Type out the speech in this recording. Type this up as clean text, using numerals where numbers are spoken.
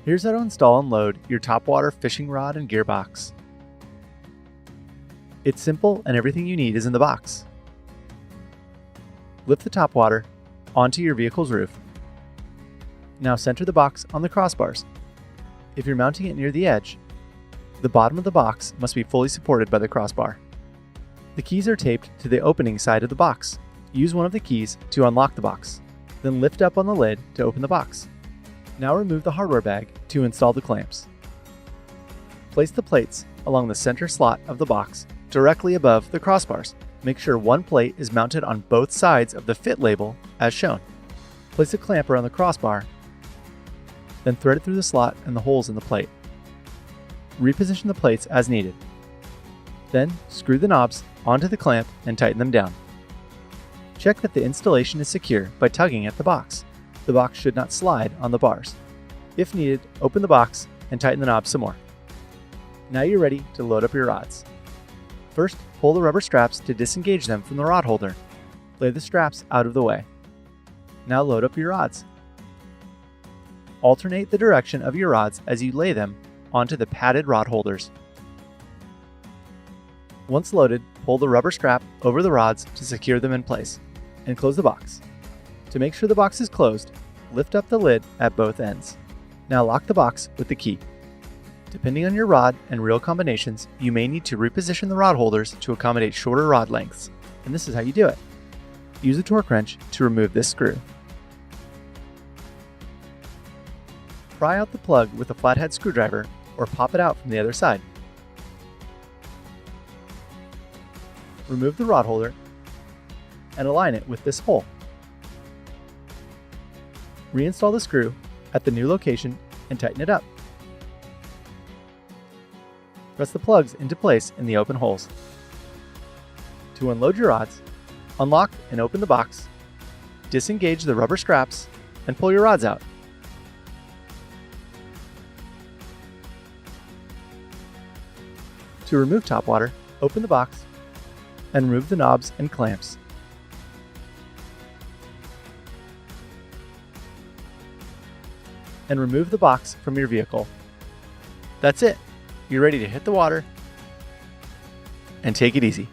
Here's how to install and load your TopWater fishing rod and gearbox. It's simple and everything you need is in the box. Lift the TopWater onto your vehicle's roof. Now center the box on the crossbars. If you're mounting it near the edge, the bottom of the box must be fully supported by the crossbar. The keys are taped to the opening side of the box. Use one of the keys to unlock the box. Then lift up on the lid to open the box. Now remove the hardware bag to install the clamps. Place the plates along the center slot of the box directly above the crossbars. Make sure one plate is mounted on both sides of the fit label as shown. Place a clamp around the crossbar, then thread it through the slot and the holes in the plate. Reposition the plates as needed. Then screw the knobs onto the clamp and tighten them down. Check that the installation is secure by tugging at the box. The box should not slide on the bars. If needed, open the box and tighten the knob some more. Now you're ready to load up your rods. First, pull the rubber straps to disengage them from the rod holder. Lay the straps out of the way. Now load up your rods. Alternate the direction of your rods as you lay them onto the padded rod holders. Once loaded, pull the rubber strap over the rods to secure them in place, and close the box. To make sure the box is closed, lift up the lid at both ends. Now lock the box with the key. Depending on your rod and reel combinations, you may need to reposition the rod holders to accommodate shorter rod lengths, and this is how you do it. Use a torque wrench to remove this screw. Pry out the plug with a flathead screwdriver or pop it out from the other side. Remove the rod holder and align it with this hole. Reinstall the screw at the new location and tighten it up. Press the plugs into place in the open holes. To unload your rods, unlock and open the box, disengage the rubber straps, and pull your rods out. To remove TopWater, open the box and remove the knobs and clamps. And remove the box from your vehicle. That's it. You're ready to hit the water and take it easy.